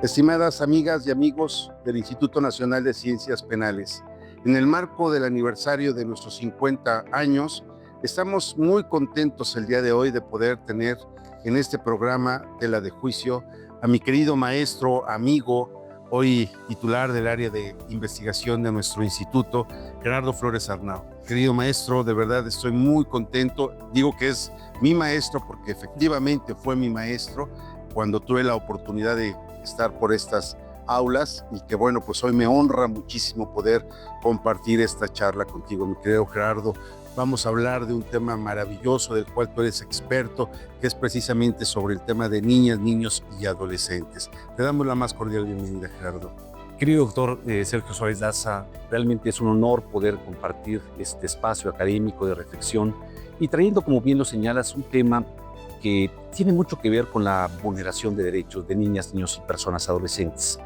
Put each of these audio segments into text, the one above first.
Estimadas amigas y amigos del Instituto Nacional de Ciencias Penales, en el marco del aniversario de nuestros 50 años, estamos muy contentos el día de hoy de poder tener en este programa Tela de Juicio a mi querido maestro, amigo, hoy titular del área de investigación de nuestro instituto, Gerardo Flores Arnao. Querido maestro, de verdad estoy muy contento. Digo que es mi maestro porque efectivamente fue mi maestro cuando tuve la oportunidad de estar por estas aulas y que bueno, pues hoy me honra muchísimo poder compartir esta charla contigo, mi querido Gerardo. Vamos a hablar de un tema maravilloso del cual tú eres experto, que es precisamente sobre el tema de niñas, niños y adolescentes. Te damos la más cordial bienvenida, Gerardo. Querido doctor Sergio Suárez Daza, realmente es un honor poder compartir este espacio académico de reflexión y trayendo, como bien lo señalas, un tema que tiene mucho que ver con la vulneración de derechos de niñas, niños y personas adolescentes.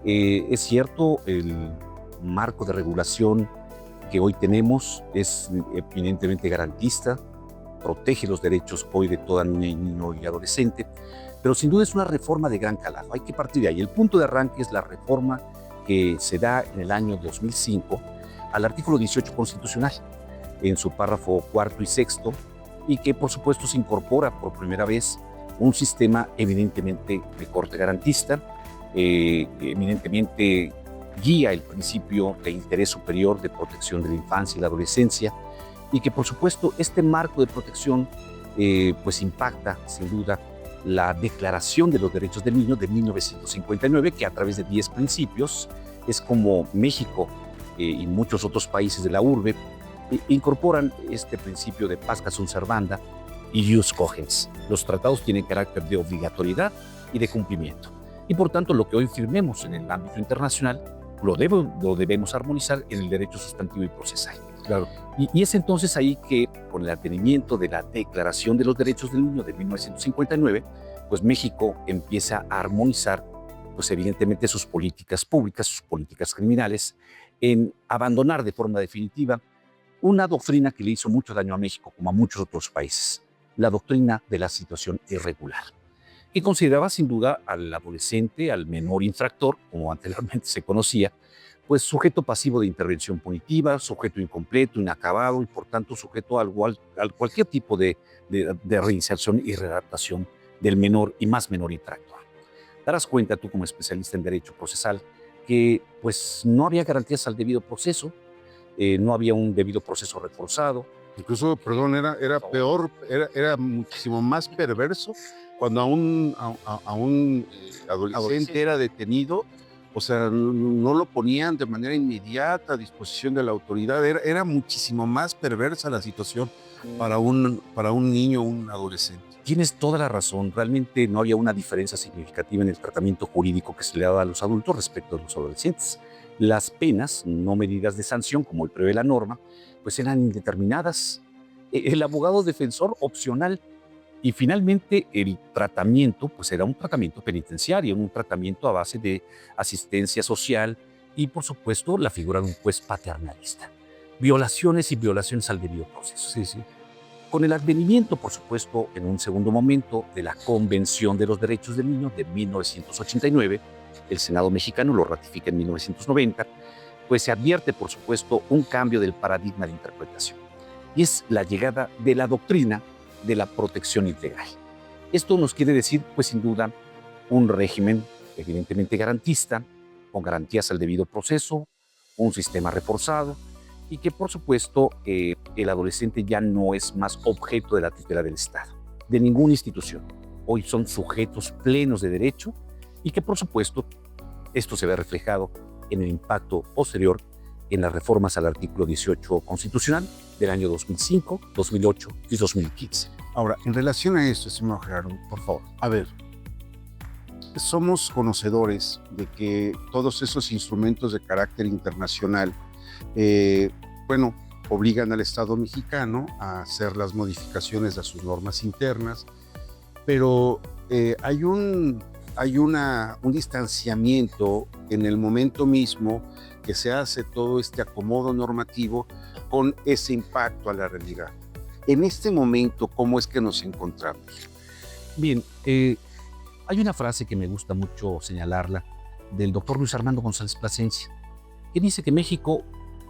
Es cierto, el marco de regulación que hoy tenemos es eminentemente garantista, protege los derechos hoy de toda niña, niño y adolescente, pero sin duda es una reforma de gran calado. Hay que partir de ahí. El punto de arranque es la reforma que se da en el año 2005 al artículo 18 constitucional, en su párrafo cuarto y sexto, y que por supuesto se incorpora por primera vez un sistema eminentemente de corte garantista, eminentemente guía el principio de interés superior de protección de la infancia y la adolescencia, y que por supuesto este marco de protección pues impacta sin duda la Declaración de los Derechos del Niño de 1959, que a través de 10 principios es como México y muchos otros países de la urbe incorporan este principio de pacta sunt servanda y jus cogens. Los tratados tienen carácter de obligatoriedad y de cumplimiento. Y por tanto, lo que hoy firmemos en el ámbito internacional lo debemos armonizar en el derecho sustantivo y procesal. Claro. Y es entonces ahí que, con el advenimiento de la Declaración de los Derechos del Niño de 1959, pues México empieza a armonizar, pues evidentemente sus políticas públicas, sus políticas criminales, en abandonar de forma definitiva una doctrina que le hizo mucho daño a México, como a muchos otros países, la doctrina de la situación irregular, que consideraba sin duda al adolescente, al menor infractor, como anteriormente se conocía, pues sujeto pasivo de intervención punitiva, sujeto incompleto, inacabado y por tanto sujeto a cualquier tipo de reinserción y readaptación del menor y más menor infractor. Darás cuenta tú como especialista en derecho procesal que pues no había garantías al debido proceso, no había un debido proceso reforzado. Incluso, perdón, era peor, era muchísimo más perverso cuando a un adolescente era detenido. O sea, no lo ponían de manera inmediata a disposición de la autoridad. Era muchísimo más perversa la situación para un niño o un adolescente. Tienes toda la razón. Realmente no había una diferencia significativa en el tratamiento jurídico que se le daba a los adultos respecto a los adolescentes. Las penas, no medidas de sanción como el prevé la norma, pues eran indeterminadas. El abogado defensor opcional. Y finalmente el tratamiento, pues era un tratamiento penitenciario, un tratamiento a base de asistencia social y por supuesto la figura de un juez paternalista. Violaciones y violaciones al debido proceso. Sí, sí. Con el advenimiento, por supuesto, en un segundo momento, de la Convención de los Derechos del Niño de 1989, el Senado mexicano lo ratifica en 1990, pues se advierte, por supuesto, un cambio del paradigma de interpretación. Y es la llegada de la doctrina de la protección integral. Esto nos quiere decir, pues sin duda, un régimen evidentemente garantista, con garantías al debido proceso, un sistema reforzado y que por supuesto el adolescente ya no es más objeto de la tutela del Estado, de ninguna institución. Hoy son sujetos plenos de derecho y que por supuesto esto se ve reflejado en el impacto posterior en las reformas al artículo 18 constitucional del año 2005, 2008 y 2015. Ahora, en relación a esto, estimado Gerardo, por favor, a ver, somos conocedores de que todos esos instrumentos de carácter internacional, bueno, obligan al Estado mexicano a hacer las modificaciones a sus normas internas, pero hay un distanciamiento en el momento mismo que se hace todo este acomodo normativo con ese impacto a la realidad. En este momento, ¿cómo es que nos encontramos? Bien, Hay una frase que me gusta mucho señalarla del doctor Luis Armando González Plasencia, que dice que México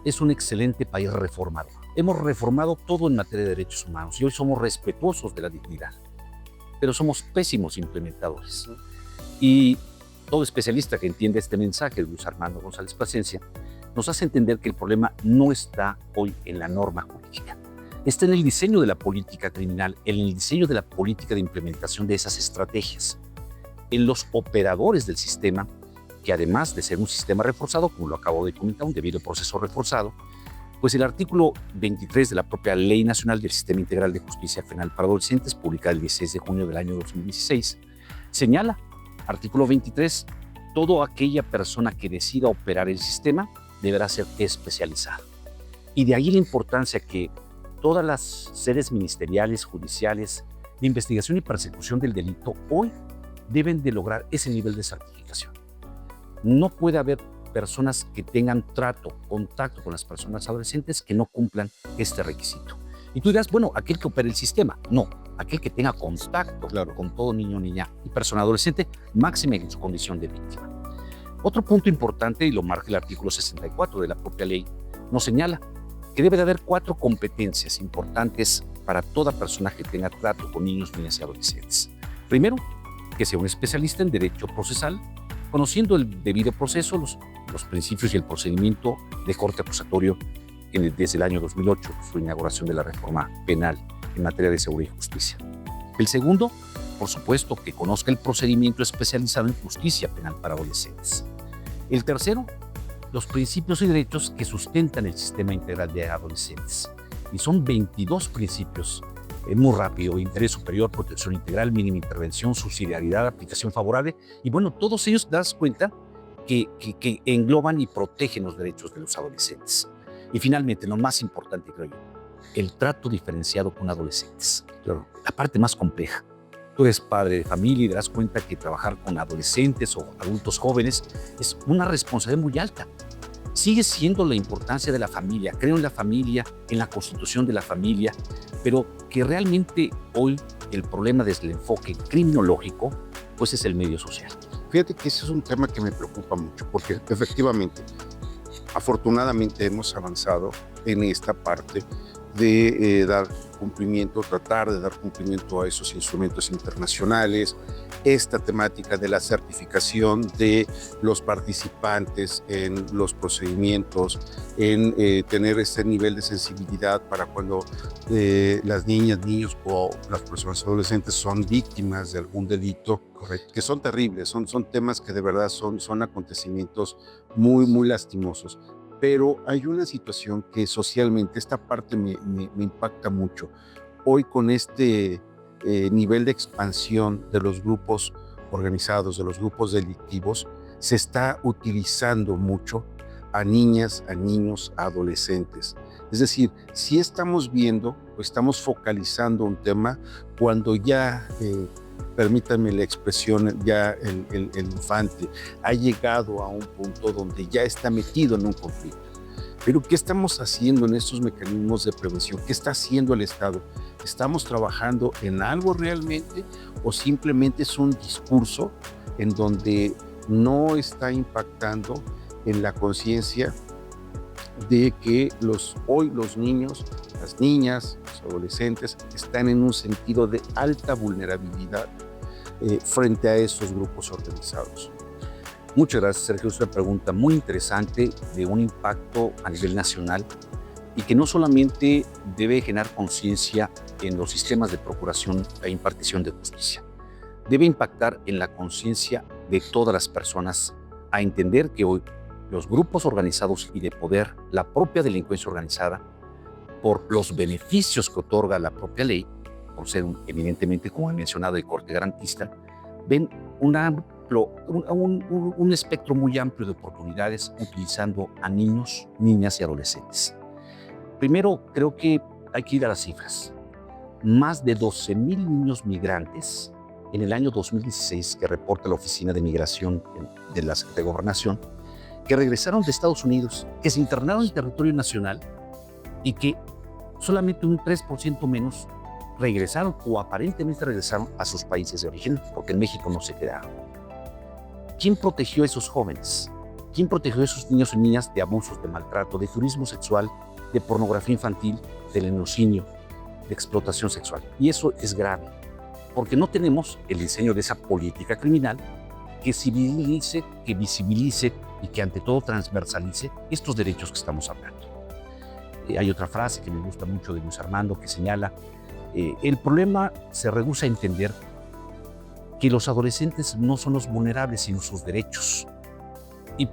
es un excelente país reformador. Hemos reformado todo en materia de derechos humanos y hoy somos respetuosos de la dignidad, pero somos pésimos implementadores. Y todo especialista que entiende este mensaje de Luis Armando González Plasencia nos hace entender que el problema no está hoy en la norma jurídica. Está en el diseño de la política criminal, en el diseño de la política de implementación de esas estrategias, en los operadores del sistema, que además de ser un sistema reforzado, como lo acabo de comentar, un debido proceso reforzado, pues el artículo 23 de la propia Ley Nacional del Sistema Integral de Justicia Penal para Adolescentes, publicada el 16 de junio del año 2016, señala, artículo 23, toda aquella persona que decida operar el sistema deberá ser especializada. Y de ahí la importancia que todas las sedes ministeriales, judiciales, de investigación y persecución del delito hoy deben de lograr ese nivel de certificación. No puede haber personas que tengan contacto con las personas adolescentes que no cumplan este requisito. Y tú dirás, bueno, aquel que opere el sistema. No, aquel que tenga contacto con todo niño, niña y persona adolescente, máxima en su condición de víctima. Otro punto importante, y lo marca el artículo 64 de la propia ley, nos señala que debe de haber 4 competencias importantes para toda persona que tenga trato con niños, niñas y adolescentes. Primero, que sea un especialista en derecho procesal, conociendo el debido proceso, los principios y el procedimiento de corte acusatorio desde el año 2008, su inauguración de la reforma penal en materia de seguridad y justicia. El segundo, por supuesto, que conozca el procedimiento especializado en justicia penal para adolescentes. El tercero, los principios y derechos que sustentan el sistema integral de adolescentes. Y son 22 principios. Muy rápido: interés superior, protección integral, mínima intervención, subsidiariedad, aplicación favorable. Y bueno, todos ellos te das cuenta que engloban y protegen los derechos de los adolescentes. Y finalmente, lo más importante, creo yo, el trato diferenciado con adolescentes. Claro, la parte más compleja. Tú eres padre de familia y te das cuenta que trabajar con adolescentes o adultos jóvenes es una responsabilidad muy alta. Sigue siendo la importancia de la familia. Creo en la familia, en la constitución de la familia, pero que realmente hoy el problema desde el enfoque criminológico, pues es el medio social. Fíjate que ese es un tema que me preocupa mucho, porque efectivamente, afortunadamente hemos avanzado en esta parte de tratar de dar cumplimiento a esos instrumentos internacionales, esta temática de la certificación de los participantes en los procedimientos, en tener ese nivel de sensibilidad para cuando las niñas, niños o las personas adolescentes son víctimas de algún delito, correcto, que son terribles, son temas que de verdad son acontecimientos muy, muy lastimosos. Pero hay una situación que socialmente, esta parte me impacta mucho. Hoy con este nivel de expansión de los grupos organizados, de los grupos delictivos, se está utilizando mucho a niñas, a niños, a adolescentes. Es decir, sí estamos viendo o estamos focalizando un tema cuando ya, permítanme la expresión, ya el infante ha llegado a un punto donde ya está metido en un conflicto. Pero ¿qué estamos haciendo en estos mecanismos de prevención? ¿Qué está haciendo el Estado? ¿Estamos trabajando en algo realmente o simplemente es un discurso en donde no está impactando en la conciencia de que hoy los niños, las niñas, los adolescentes están en un sentido de alta vulnerabilidad frente a esos grupos organizados? Muchas gracias, Sergio. Es una pregunta muy interesante de un impacto a nivel nacional y que no solamente debe generar conciencia en los sistemas de procuración e impartición de justicia, debe impactar en la conciencia de todas las personas a entender que hoy los grupos organizados y de poder, la propia delincuencia organizada, por los beneficios que otorga la propia ley, por ser evidentemente, como he mencionado, de corte garantista, ven un espectro muy amplio de oportunidades utilizando a niños, niñas y adolescentes. Primero, creo que hay que ir a las cifras. Más de 12,000 niños migrantes en el año 2016, que reporta la Oficina de Migración de la Secretaría de Gobernación, que regresaron de Estados Unidos, que se internaron en territorio nacional y que solamente un 3% menos regresaron o aparentemente regresaron a sus países de origen, porque en México no se quedaron. ¿Quién protegió a esos jóvenes? ¿Quién protegió a esos niños y niñas de abusos, de maltrato, de turismo sexual, de pornografía infantil, de lenocinio, de explotación sexual? Y eso es grave, porque no tenemos el diseño de esa política criminal que civilice, que visibilice y que ante todo transversalice estos derechos que estamos hablando. Hay otra frase que me gusta mucho de Luis Armando que señala, el problema se reduce a entender que los adolescentes no son los vulnerables, sino sus derechos. Y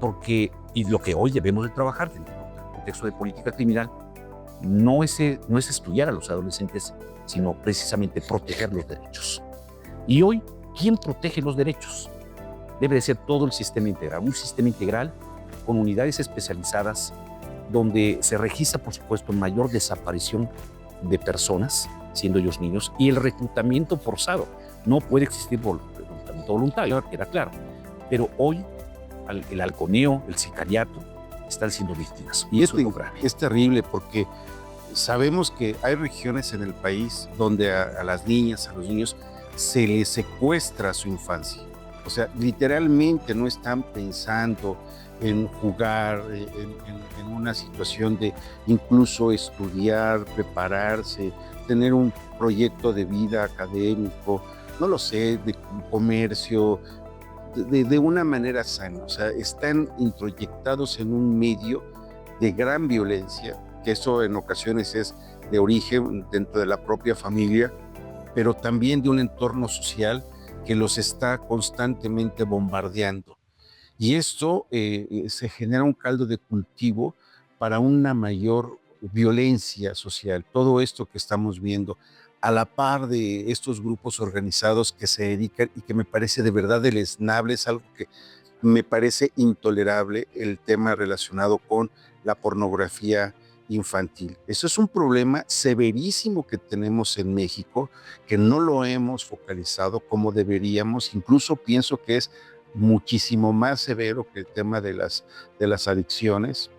lo que hoy debemos de trabajar dentro del contexto de política criminal no es estudiar a los adolescentes, sino precisamente proteger los derechos. Y hoy, ¿quién protege los derechos? Debe de ser todo el sistema integral, un sistema integral con unidades especializadas donde se registra, por supuesto, mayor desaparición de personas, siendo ellos niños, y el reclutamiento forzado. No puede existir reclutamiento voluntario, queda claro. Pero hoy el halconeo, el sicariato, están siendo víctimas. Y eso es grave. Es terrible porque sabemos que hay regiones en el país donde a las niñas, a los niños, se les secuestra su infancia. O sea, literalmente no están pensando en jugar, en una situación de incluso estudiar, prepararse, tener un proyecto de vida académico, no lo sé, de comercio, de una manera sana. O sea, están introyectados en un medio de gran violencia, que eso en ocasiones es de origen dentro de la propia familia, pero también de un entorno social que los está constantemente bombardeando. Y esto se genera un caldo de cultivo para una mayor violencia social. Todo esto que estamos viendo, a la par de estos grupos organizados que se dedican y que me parece de verdad deleznable, es algo que me parece intolerable, el tema relacionado con la pornografía infantil. Eso es un problema severísimo que tenemos en México, que no lo hemos focalizado como deberíamos. Incluso pienso que es muchísimo más severo que el tema de las adicciones.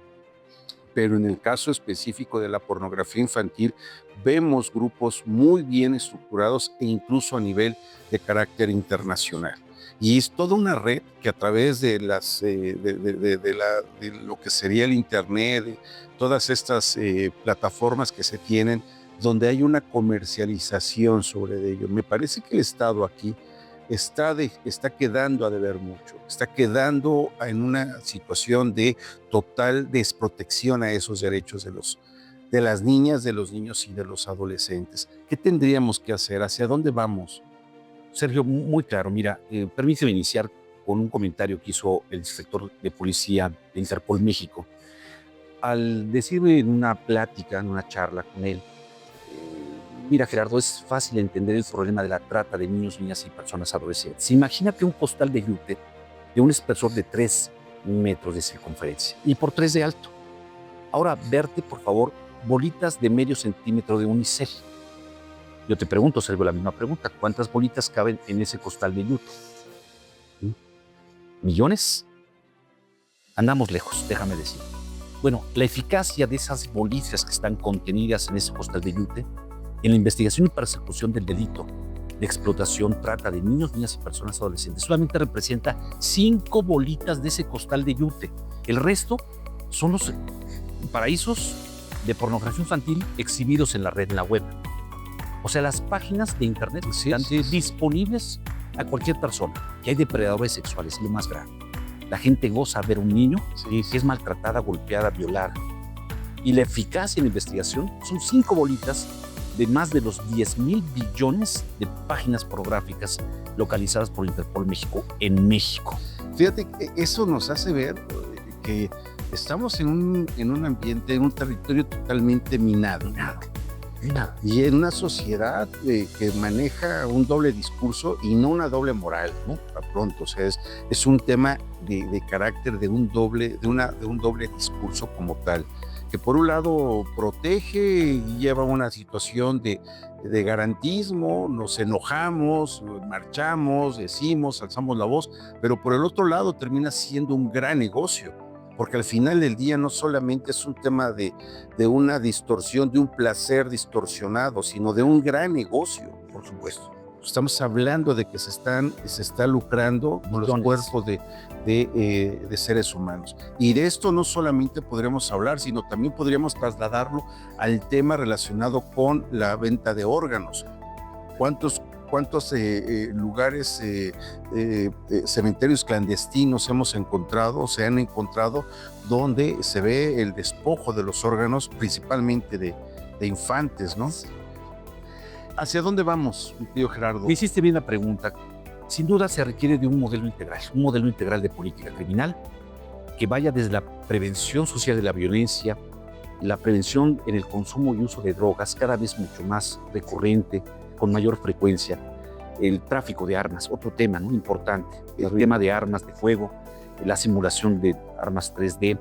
Pero en el caso específico de la pornografía infantil, vemos grupos muy bien estructurados e incluso a nivel de carácter internacional. Y es toda una red que a través de lo que sería el Internet, de todas estas plataformas que se tienen, donde hay una comercialización sobre ello. Me parece que el Estado aquí está quedando a deber mucho, está quedando en una situación de total desprotección a esos derechos de las niñas, de los niños y de los adolescentes. ¿Qué tendríamos que hacer? ¿Hacia dónde vamos? Sergio, muy claro. Mira, permíteme iniciar con un comentario que hizo el inspector de policía de Interpol México. Al decirme en una plática, en una charla con él, mira, Gerardo, es fácil entender el problema de la trata de niños, niñas y personas adolescentes. Imagínate un costal de yute de un espesor de 3 metros de circunferencia y por 3 de alto. Ahora, verte, por favor, bolitas de medio centímetro de unicel. Yo te pregunto, Sergio, la misma pregunta. ¿Cuántas bolitas caben en ese costal de yute? ¿Millones? Andamos lejos, déjame decir. Bueno, la eficacia de esas bolitas que están contenidas en ese costal de yute en la investigación y persecución del delito de explotación, trata de niños, niñas y personas adolescentes solamente representa 5 bolitas de ese costal de yute. El resto son los paraísos de pornografía infantil exhibidos en la red, en la web. O sea, las páginas de internet están disponibles a cualquier persona. Que hay depredadores sexuales, es lo más grave. La gente goza ver un niño que es maltratada, golpeada, violada. Y la eficacia en la investigación son 5 bolitas de más de los 10,000 billones de páginas pornográficas localizadas por Interpol México en México. Fíjate que eso nos hace ver que estamos en un ambiente, en un territorio totalmente minado. Y en una sociedad que maneja un doble discurso y no una doble moral, ¿no? A pronto, o sea, es un tema de carácter de un doble discurso como tal, que por un lado protege y lleva una situación de garantismo, nos enojamos, marchamos, decimos, alzamos la voz, pero por el otro lado termina siendo un gran negocio. porque al final del día no solamente es un tema de una distorsión, de un placer distorsionado, sino de un gran negocio, por supuesto. Estamos hablando de que se está lucrando con los cuerpos de seres humanos. Y de esto no solamente podríamos hablar, sino también podríamos trasladarlo al tema relacionado con la venta de órganos. ¿Cuántos lugares, cementerios clandestinos se han encontrado donde se ve el despojo de los órganos, principalmente de infantes, ¿no? ¿Hacia dónde vamos, mi tío Gerardo? Me hiciste bien la pregunta. Sin duda se requiere de un modelo integral de política criminal que vaya desde la prevención social de la violencia, la prevención en el consumo y uso de drogas cada vez mucho más recurrente, con mayor frecuencia, el tráfico de armas, otro tema, ¿no?, importante, el tema de armas de fuego, la simulación de armas 3D,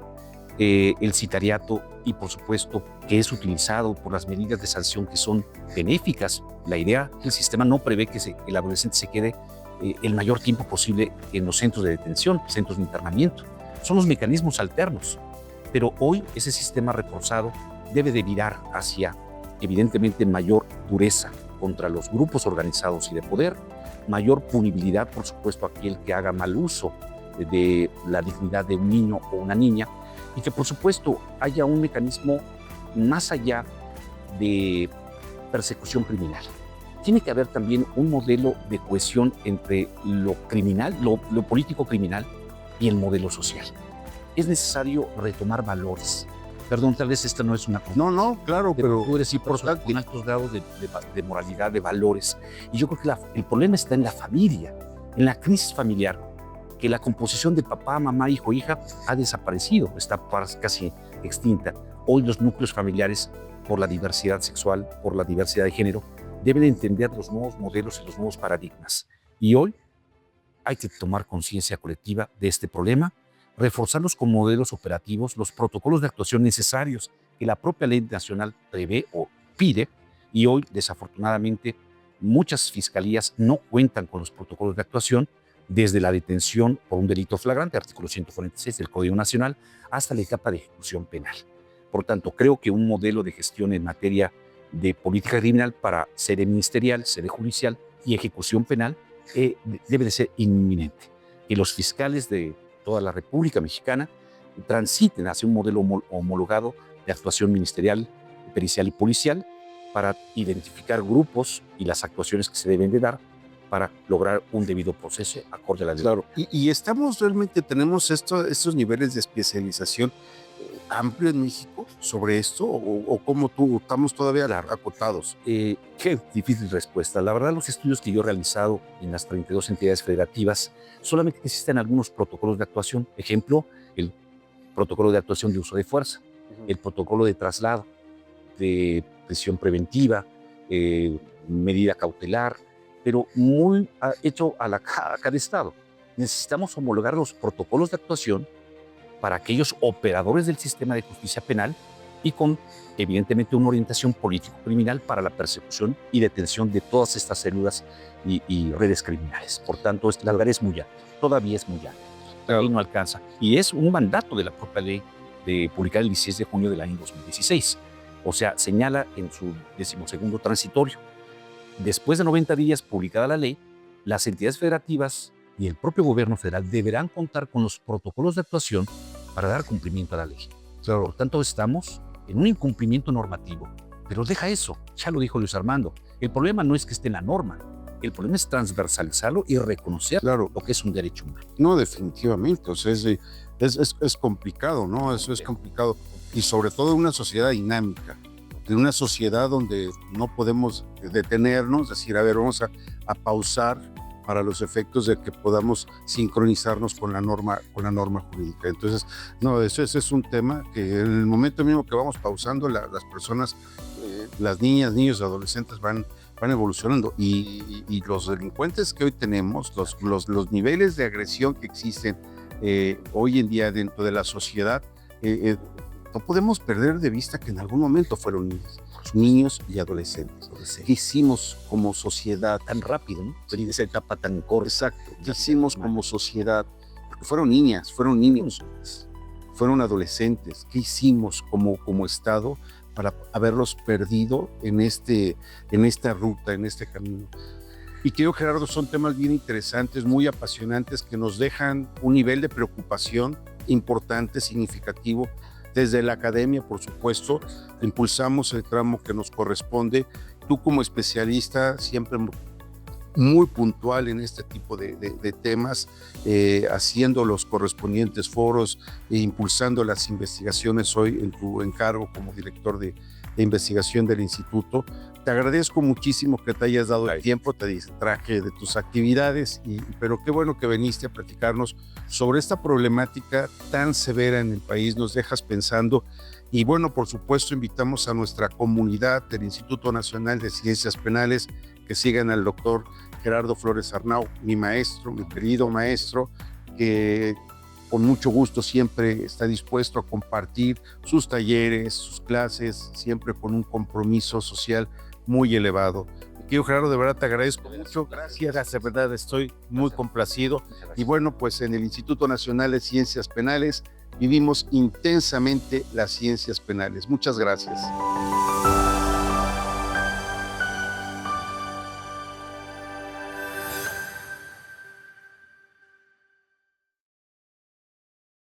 el sicariato y, por supuesto, que es utilizado por las medidas de sanción que son benéficas. La idea del sistema no prevé que el adolescente se quede el mayor tiempo posible en los centros de detención, centros de internamiento. Son los mecanismos alternos, pero hoy ese sistema reforzado debe de virar hacia, evidentemente, mayor dureza contra los grupos organizados y de poder, mayor punibilidad, por supuesto, a aquel que haga mal uso de la dignidad de un niño o una niña, y que, por supuesto, haya un mecanismo más allá de persecución criminal. Tiene que haber también un modelo de cohesión entre lo criminal, lo político criminal y el modelo social. Es necesario retomar valores. Perdón, tal vez esta no es una... No, claro, pero tú eres importante con altos grados de moralidad, de valores. Y yo creo que el problema está en la familia, en la crisis familiar, que la composición de papá, mamá, hijo, hija ha desaparecido, está casi extinta. Hoy los núcleos familiares, por la diversidad sexual, por la diversidad de género, deben entender los nuevos modelos y los nuevos paradigmas. Y hoy hay que tomar conciencia colectiva de este problema, reforzarlos con modelos operativos, los protocolos de actuación necesarios que la propia ley nacional prevé o pide, y hoy, desafortunadamente, muchas fiscalías no cuentan con los protocolos de actuación, desde la detención por un delito flagrante, artículo 146 del Código Nacional, hasta la etapa de ejecución penal. Por tanto, creo que un modelo de gestión en materia de política criminal para sede ministerial, sede judicial y ejecución penal debe de ser inminente. Que los fiscales de toda la República Mexicana transiten hacia un modelo homologado de actuación ministerial, pericial y policial para identificar grupos y las actuaciones que se deben de dar para lograr un debido proceso acorde a la ley. Claro, y tenemos estos niveles de especialización amplio en México sobre esto, o cómo estamos todavía acotados. Qué difícil respuesta. La verdad, los estudios que yo he realizado en las 32 entidades federativas, solamente existen algunos protocolos de actuación. Ejemplo, el protocolo de actuación de uso de fuerza, el protocolo de traslado, de prisión preventiva, medida cautelar, pero muy hecho a cada estado. Necesitamos homologar los protocolos de actuación para aquellos operadores del sistema de justicia penal y con, evidentemente, una orientación político-criminal para la persecución y detención de todas estas células y redes criminales. Por tanto, la verdad es muy alta, todavía es muy alta, todavía no alcanza. Y es un mandato de la propia ley de publicar el 16 de junio del año 2016. O sea, señala en su 12º transitorio. Después de 90 días publicada la ley, las entidades federativas y el propio gobierno federal deberán contar con los protocolos de actuación para dar cumplimiento a la ley. Claro. Por tanto, estamos en un incumplimiento normativo. Pero deja eso, ya lo dijo Luis Armando. El problema no es que esté en la norma, el problema es transversalizarlo y reconocer lo que es un derecho humano. No, definitivamente, o sea, es complicado, ¿no? Eso es complicado. Y sobre todo en una sociedad dinámica, en una sociedad donde no podemos detenernos, decir, a ver, vamos a pausar para los efectos de que podamos sincronizarnos con la norma jurídica. Entonces, no, ese es un tema que en el momento mismo que vamos pausando, las personas, las niñas, niños, adolescentes van evolucionando y los delincuentes que hoy tenemos, los niveles de agresión que existen hoy en día dentro de la sociedad, no podemos perder de vista que en algún momento fueron niños y adolescentes. ¿Qué hicimos como sociedad? Tan rápido, ¿no? Venir de esa etapa tan corta. Exacto. ¿Qué hicimos como sociedad? Porque fueron niñas, fueron niños. fueron adolescentes. ¿Qué hicimos como Estado para haberlos perdido en esta ruta, en este camino? Y creo, Gerardo, son temas bien interesantes, muy apasionantes, que nos dejan un nivel de preocupación importante, significativo. Desde la academia, por supuesto, impulsamos el tramo que nos corresponde. Tú como especialista, siempre muy puntual en este tipo de temas, haciendo los correspondientes foros e impulsando las investigaciones hoy en tu encargo como director de investigación del instituto. Te agradezco muchísimo que te hayas dado el tiempo, te distraje de tus actividades, pero qué bueno que viniste a platicarnos sobre esta problemática tan severa en el país. Nos dejas pensando y bueno, por supuesto, invitamos a nuestra comunidad del Instituto Nacional de Ciencias Penales que sigan al doctor Gerardo Flores Arnau, mi maestro, mi querido maestro, que con mucho gusto siempre está dispuesto a compartir sus talleres, sus clases, siempre con un compromiso social muy elevado. Querido Gerardo, de verdad te agradezco mucho. Gracias, de verdad estoy muy complacido. Y bueno, pues en el Instituto Nacional de Ciencias Penales vivimos intensamente las ciencias penales. Muchas gracias.